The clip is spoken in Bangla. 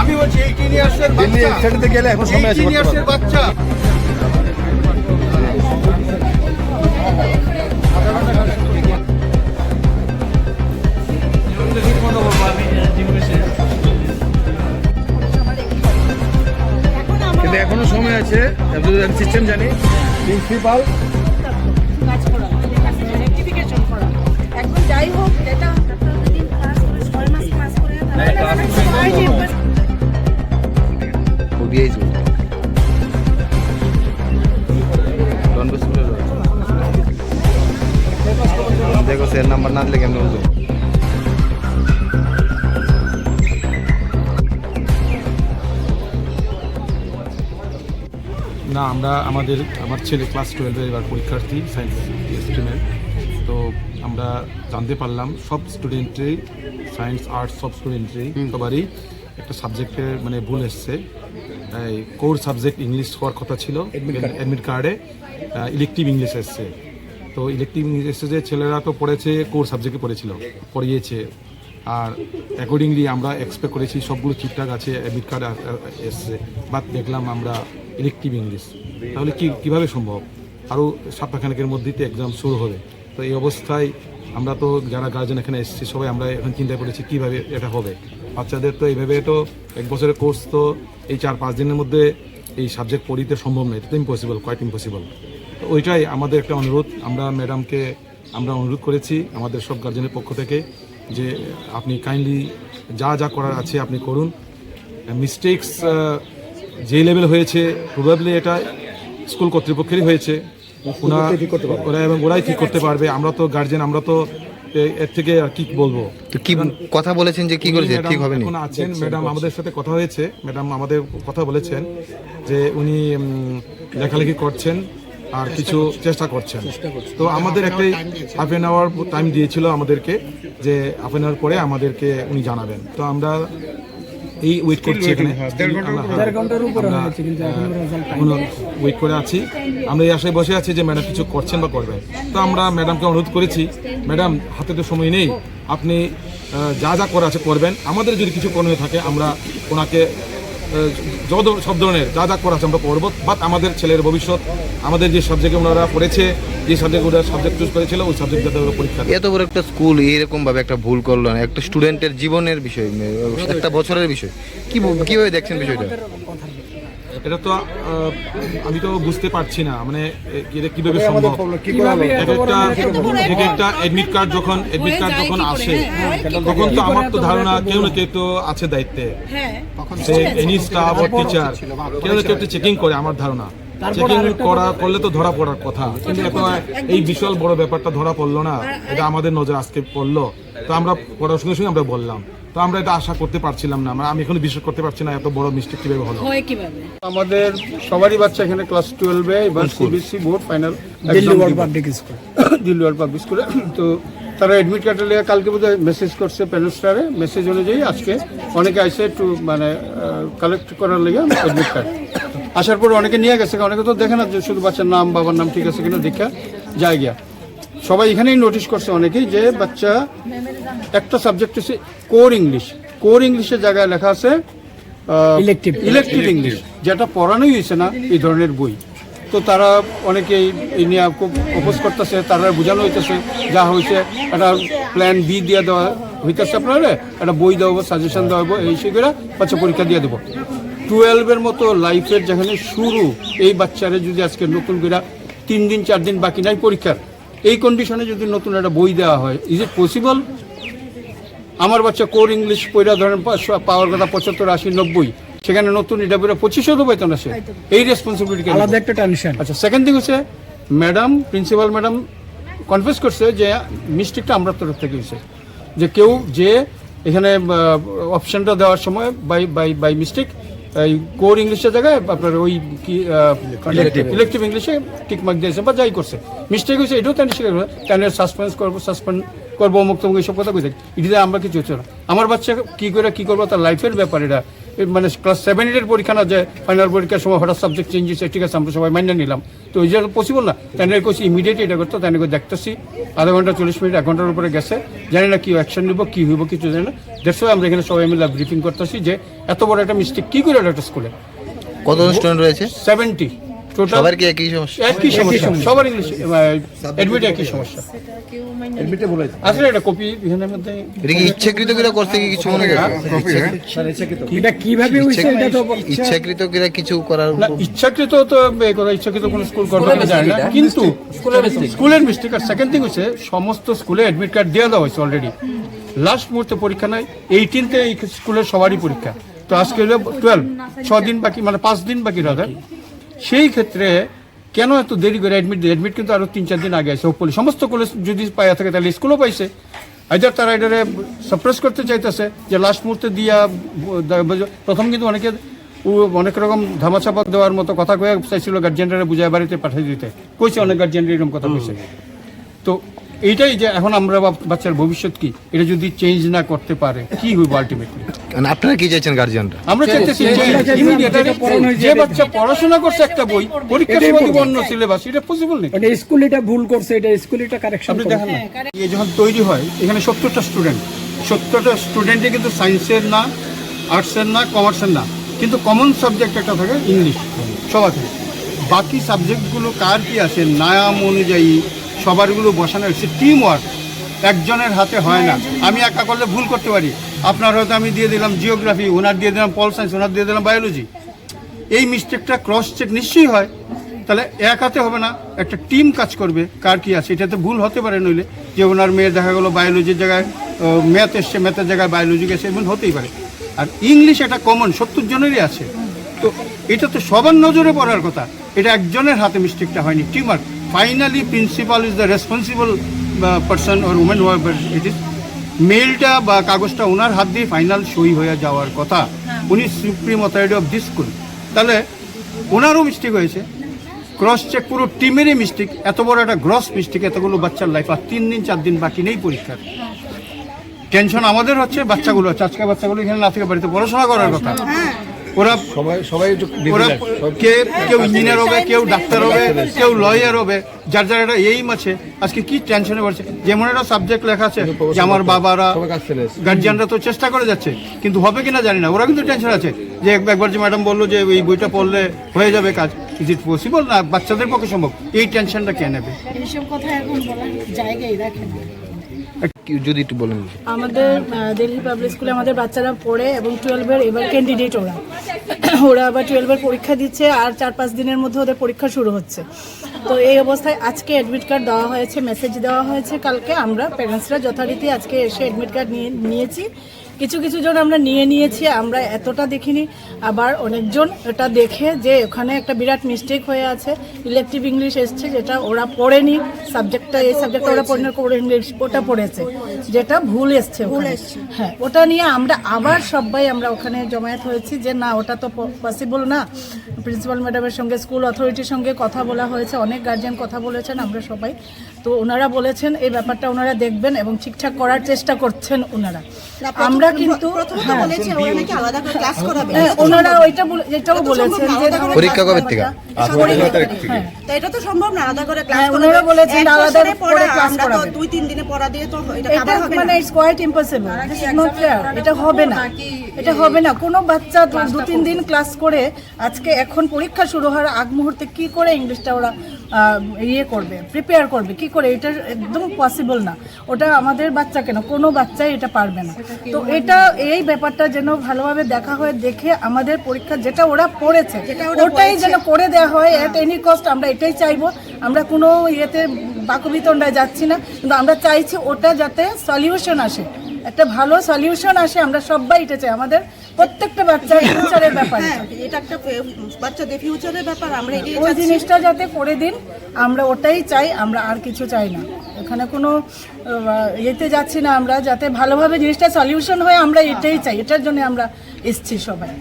আমি বলছি 18 ইয়ার্সের বাচ্চা সেটাতে গেলে এখন সময় আছে 18 ইয়ার্সের বাচ্চা কিন্তু এখনো সময় আছে সিস্টেম জানি প্রিন্সিপাল কাজ করা রেকটিফিকেশন করা এখন যাই হোক এটা দিন ক্লাস করে 6 মাস ক্লাস করে ওবিআই देखो सेल नंबर ना दिले केमने बुझो না আমরা আমার ছেলে ক্লাস 12 এবার পরীক্ষার্থী সায়েন্স স্ট্রিমের তো আমরা জানতে পারলাম সব স্টুডেন্টেরই সায়েন্স আর্টস সব স্টুডেন্টেরই সবারই একটা সাবজেক্টে মানে ভুল এসছে কোর সাবজেক্ট ইংলিশ হওয়ার কথা ছিল অ্যাডমিট কার্ডে ইলেকটিভ ইংলিশ এসছে তো ইলেকটিভ ইংলিশ এসছে যে ছেলেরা তো পড়েছে কোর সাবজেক্টে পড়িয়েছে আর অ্যাকর্ডিংলি আমরা এক্সপেক্ট করেছি সবগুলো ঠিকঠাক আছে অ্যাডমিট কার্ড এসছে বাট দেখলাম আমরা ইলেকটিভ ইংলিশ তাহলে কীভাবে সম্ভব আরও সপ্তাহখানেকের মধ্যেই তো এক্সাম শুরু হবে তো এই অবস্থায় আমরা তো যারা গার্জেন এখানে এসেছি সবাই আমরা এখন চিন্তা করেছি কীভাবে এটা হবে বাচ্চাদের তো এইভাবে তো এক বছরের কোর্স তো এই 4-5 দিনের মধ্যে এই সাবজেক্ট পড়িতে সম্ভব নয় এটা তো ইম্পসিবল কোয়াইট ইম্পসিবল তো ওইটাই আমাদের একটা অনুরোধ আমরা ম্যাডামকে আমরা অনুরোধ করেছি আমাদের সব গার্জেনের পক্ষ থেকে যে আপনি কাইন্ডলি যা করার আছে আপনি করুন মিস্টেকস যে লেভেল হয়েছে প্রবাবলি এটা স্কুল কর্তৃপক্ষেরই হয়েছে ওরাই ঠিক করতে পারবে আমরা তো গার্জেন আমরা তো এর থেকে আর কি বলবো তো কি কথা বলেছেন যে কি করেছে ঠিক হবে না এখন আছেন ম্যাডাম আমাদের সাথে কথা হয়েছে ম্যাডাম আমাদের কথা বলেছেন যে উনি লেখালেখি করছেন আর কিছু চেষ্টা করছেন তো আমাদের একটা হাফ অ্যান আওয়ার টাইম দিয়েছিল আমাদেরকে যে হাফ অ্যান আওয়ার পরে আমাদেরকে উনি জানাবেন তো আমরা এই ওয়েট করছি এখানে ওয়েট করে আছি আমরা এই আশায় বসে আছি যে ম্যাডাম কিছু করছেন বা করবেন তো আমরা ম্যাডামকে অনুরোধ করেছি ম্যাডাম হাতে তো সময় নেই আপনি যা করা আছে করবেন আমাদের যদি কিছু করণীয় থাকে আমরা ওনাকে সব ধরনের যা করা আছে আমরা করবো বাট আমাদের ছেলের ভবিষ্যৎ আমাদের যে সাবজেক্টে ওনারা পড়েছে যে সাবজেক্ট ওরা সাবজেক্ট চুজ করেছিল ওই সাবজেক্ট যাতে ওরা পরীক্ষা এত বড় একটা স্কুল এরকম ভাবে একটা ভুল করলো না একটা স্টুডেন্টের জীবনের বিষয় একটা বছরের বিষয় কিভাবে দেখছেন বিষয়টা এটা তো আমি তো বুঝতে পারছি না মানে এটা কিভাবে সম্ভব একটা অ্যাডমিট কার্ড যখন আসে তখন তো আমার তো ধারণা কেউ না কেউ তো আছে দায়িত্বে এনি স্টাফ ও টিচার কেউ না কেউ তো চেকিং করে আমার ধারণা চেকিং করলে তো ধরা পড়ার কথা কিন্তু এত এই বিশাল বড় ব্যাপারটা ধরা পড়লো না এটা আমাদের নজর আজকে পড়লো তো আমরা পড়ার সঙ্গে সঙ্গে আমরা বললাম তো আমরা এটা আশা করতে পারছিলাম না আমি এখনো বিশ্বাস করতে পারছি না এত বড় মিস্টেক কিভাবে হলো আমাদের সবারই বাচ্চা এখানে ক্লাস 12 এ এবার CBSE board final Delhi world public স্কুলে তো তারা এডমিট কার্ডে লেগে কালকে বোধহয় মেসেজ করছে প্যানেলস্টারে মেসেজ অনুযায়ী আজকে অনেকে আসে একটু মানে কালেক্ট করার লেগে এডমিট কার্ড আসার পর অনেকে নিয়ে গেছে অনেকে তো দেখে না যে শুধু বাচ্চার নাম বাবার নাম ঠিক আছে কিনা দেখা যায় গিয়া সবাই এখানেই নোটিশ করছে অনেকেই যে বাচ্চা একটা সাবজেক্ট হচ্ছে কোর ইংলিশের জায়গায় লেখা আছে ইলেকটিভ ইংলিশ যেটা পড়ানোই হয়েছে না এই ধরনের বই তো তারা অনেকেই এই নিয়ে খুব অপোজ করতেছে তারা বোঝানো হইতেছে যা হয়েছে একটা প্ল্যান বি দিয়ে দেওয়া হইতেছে আপনারা একটা বই দেওয়া হবো সাজেশন দেওয়া হবো এই সেগুলো বাচ্চা পরীক্ষা দিয়ে দেবো 12-এর মতো লাইফের যেখানে শুরু এই বাচ্চারা যদি আজকে নতুন করে 3 দিন 4 দিন বাকি নাই পরীক্ষার এই কন্ডিশনে যদি নতুন একটা বই দেওয়া হয় ইজ ইট পসিবল আমার বাচ্চা কোর ইংলিশ পড়া ধরেন পাওয়ার কথা 75-80-90 সেখানে নতুন এটা পড়া 2500 বেতন আসে এই রেসপন্সিবিলিটি আলাদা একটা টেনশন আচ্ছা সেকেন্ড থিং হচ্ছে প্রিন্সিপাল ম্যাডাম কনফেস করছে যে মিস্টেকটা আমরা তরফ থেকে হয়েছে যে কেউ যে এখানে অপশনটা দেওয়ার সময় বাই মিস্টেক এই কোর ইংলিশের জায়গায় আপনার ওই কি ইলেকটিভ ইংলিশে টিক মার্ক দিয়েছে বা যাই করছে মিস্টেক হয়েছে এটাও তাই স্বীকার করে কেন সাসপেন্ড করবো মুক্ত এইসব কথা বুঝে এটা আমরা কিছু হচ্ছে না আমার বাচ্চা কি করবো তার লাইফের ব্যাপার এটা মানে ক্লাস 7-8 পরীক্ষা না, যে ফাইনাল পরীক্ষার সময় হঠাৎ সাবজেক্ট চেঞ্জ হয়েছে, ঠিক আছে আমরা সবাই মাইনে নিলাম, তো ওই যে পসিবল না। তাই করছি ইমিডিয়েট এটা করতে, তাই দেখতেছি আধা ঘন্টা 40 মিনিট 1 ঘন্টার উপরে গেছে, জানি না কি অ্যাকশন নিব, কি হইব কিছু জানি না। দ্যাটস ওয়াই আমরা এখানে সবাই মিলে ব্রিফিং করতেছি যে এত বড় একটা মিস্টেক কি করে একটা স্কুলে। কতজন স্টুডেন্ট রয়েছে? 70 টোটাল। সবার কি একই সমস্যা? একই সমস্যা, সবার ইংলিশ এডমিট একই সমস্যা। আসলে এটা কপি এখানের মধ্যে এটা কি ইচ্ছাকৃত করে করতে কি কিছু মনে করেন? এটা কিভাবে হইছে এটা তো ইচ্ছাকৃত করে কিছু করার না, ইচ্ছাকৃত তো এই কথা ইচ্ছাকৃত কোনো স্কুল করবে না জানি না, কিন্তু স্কুলের মিস্টেক। আর সেকেন্ড থিং হচ্ছে সমস্ত স্কুলে অ্যাডমিট কার্ড দেওয়া দেওয়া হয়েছে অলরেডি, লাস্ট মুহূর্তে পরীক্ষা নাই। 18-তে এই স্কুলের সবারই পরীক্ষা, তো আজকে হলো 12, 6 দিন বাকি, মানে 5 দিন বাকি রাখা। সেই ক্ষেত্রে কেন এত দেরি করে অ্যাডমিট কিন্তু আরো 3-4 দিন আগে আছে। হোপফুলি সমস্ত কলেজ যদি পাইয়া থাকে তাহলে স্কুলও পাইছে, আইদার তারা এটারে সাপ্রেস করতে চাইতেছে যে লাস্ট মুহূর্তে দিয়া। প্রথম কিন্তু অনেক রকম ধামাচাপা দেওয়ার মতো কথা কয়ে চাইছিল, গার্জিয়ানরা বুঝায় বাড়িতে পাঠিয়ে দিতে কইছে, অনেক গার্জিয়ানরা এরকম কথা কইছে। তো এইটাই যে এখন আমরা বাচ্চার ভবিষ্যৎ কি, এটা যদি চেঞ্জ না করতে পারে কি হইব আলটিমেটলি। আপনারা কি চাইছেন গার্জিয়ানরা? আমরা চাইতেছি যে বাচ্চা পড়াশোনা করছে একটা বই, পরীক্ষার সময় দিব অন্য সিলেবাস, এটা পসিবল নেই। এটা স্কুল এটা ভুল করছে, এটা স্কুল এটা কারেকশন আপনি দেখেন না, এই যখন তৈরি হয় এখানে 70টা স্টুডেন্ট, 70টা স্টুডেন্টই কিন্তু সায়েন্সের না, আর্টসের না, কমার্সের না, কিন্তু কমন সাবজেক্ট একটা থাকে ইংলিশ সবার। বাকি সাবজেক্টগুলো কার কি আছে নাম অনুযায়ী সবারগুলো বসানো হচ্ছে, টিম ওয়ার্ক, একজনের হাতে হয় না। আমি একা করলে ভুল করতে পারি, আপনার হয়তো আমি দিয়ে দিলাম জিওগ্রাফি, ওনার দিয়ে দিলাম পল সায়েন্স, ওনার দিয়ে দিলাম বায়োলজি, এই মিস্টেকটা ক্রস চেক নিশ্চয়ই হয়। তাহলে এক হাতে হবে না, একটা টিম কাজ করবে, কার কি আছে এটাতে ভুল হতে পারে। নইলে যে ওনার মেয়ের দেখা গেলো বায়োলজির জায়গায় ম্যাথ এসছে, ম্যাথের জায়গায় বায়োলজি গেছে, এমন হতেই পারে। আর ইংলিশ এটা কমন 70 জনেরই আছে, তো এটা তো সবার নজরে পড়ার কথা, এটা একজনের হাতে মিস্টেকটা হয়নি, team work. Finally principal is the responsible person or women, it is মেলটা বা কাগজটা ওনার হাত দিয়ে ফাইনাল সই হয়ে যাওয়ার কথা, উনি supreme authority of this school. তাহলে ওনারও মিস্টেক হয়েছে, ক্রস চেক পুরো টিমেরই মিস্টেক, এত বড় একটা গ্রস মিস্টেক, এতগুলো বাচ্চার লাইফ, আর 3-4 দিন বাকি নেই পরীক্ষার। টেনশন আমাদের হচ্ছে, বাচ্চাগুলো হচ্ছে, আজকে বাচ্চাগুলো এখানে না থেকে বাড়িতে পড়াশোনা করার কথা। ওরা কেউ ইঞ্জিনিয়ার হবে, কেউ ডাক্তার হবে, কেউ লয়ার হবে, যার যার একটা এইম আছে। আজকে কি টেনশনে পড়ছে, যেমন একটা সাবজেক্ট লেখা আছে যে আমার বাবারা গার্জিয়ানরা তো চেষ্টা করে যাচ্ছে, কিন্তু হবে কিনা জানি না, ওরা কিন্তু টেনশন আছে যে একবার যে ম্যাডাম বললো যে এই বইটা পড়লে হয়ে যাবে কাজ, ইজ ইট পসিবল না, বাচ্চাদের পক্ষে সম্ভব? এই টেনশনটা কে নেবে? এইসব কথা এখন বলার জায়গায় রাখে না। যদি একটু বলেন। আমাদের দিল্লি পাবলিক স্কুলে আমাদের বাচ্চারা পড়ে এবং 12-এর এবার ক্যান্ডিডেট, ওরা আবার 12-এর পরীক্ষা দিচ্ছে, আর 4-5 দিনের মধ্যে ওদের পরীক্ষা শুরু হচ্ছে। তো এই অবস্থায় আজকে অ্যাডমিট কার্ড দেওয়া হয়েছে, মেসেজ দেওয়া হয়েছে কালকে। আমরা প্যারেন্টসরা যথারীতি আজকে এসে অ্যাডমিট কার্ড নিয়েছি। কিছু জন আমরা নিয়েছি, আমরা এতটা দেখিনি, আবার অনেকজন এটা দেখে যে ওখানে একটা বিরাট মিস্টেক হয়ে আছে, ইলেকটিভ ইংলিশ এসছে যেটা ওরা পড়েনি, সাবজেক্টটা এই সাবজেক্টটা ওরা পড়ে ইংলিশ ওটা পড়েছে, যেটা ভুল এসছে। হ্যাঁ, ওটা নিয়ে আমরা আবার সবাই আমরা ওখানে জমায়েত হয়েছি যে না, ওটা তো পসিবল না। প্রিন্সিপাল ম্যাডামের সঙ্গে স্কুল অথরিটির সঙ্গে কথা বলা হয়েছে, অনেক গার্জিয়ান কথা বলেছেন, আমরা সবাই। তো ওনারা বলেছেন এই ব্যাপারটা ওনারা দেখবেন এবং ঠিকঠাক করার চেষ্টা করছেন ওনারা। আমরা কিন্তু ওনারা এটাও বলেছেন যে পরীক্ষা কবে থেকে, এটা তো সম্ভব না আলাদা করে ক্লাস করা। ওনারা বলেছেন আলাদা করে ক্লাস করাবে, 2-3 দিনে পড়া দিয়ে তো এটা কভার হবে না, মানে it's quite impossible, this is not fair. এটা হবে না, এটা হবে না। কোনো বাচ্চা 2-3 দিন ক্লাস করে আজকে এখন পরীক্ষা শুরু হওয়ার আগ মুহূর্তে কি করে ইংলিশটা ওরা করবে, প্রিপেয়ার করবে কি করে? এটা একদম পসিবল না। ওটা আমাদের বাচ্চা কেন, কোনো বাচ্চাই এটা পারবে না। তো এটা এই ব্যাপারটা যেন ভালোভাবে দেখা হয়, দেখে আমাদের পরীক্ষা যেটা ওরা পড়েছে ওটাই যেন করে দেওয়া হয় অ্যাট এনি কস্ট। আমরা এটাই চাইবো, আমরা কোনো ইয়েতে বাকবিতণ্ডায় যাচ্ছি না, কিন্তু আমরা চাইছি ওটা যাতে সলিউশন আসে, একটা ভালো সলিউশন আসে। আমরা সবাই এটা চাই, আমাদের প্রত্যেকটা বাচ্চার ফিউচারের ব্যাপারে, এটা একটা বাচ্চাদের ফিউচারের ব্যাপার। আমরা ওই জিনিসটা যাতে করে দিন, আমরা ওটাই চাই, আমরা আর কিছু চাই না। এখানে কোনো ইয়েতে যাচ্ছি না, আমরা যাতে ভালোভাবে জিনিসটা সলিউশন হয় আমরা এটাই চাই, এটার জন্য আমরা এসছি সবাই।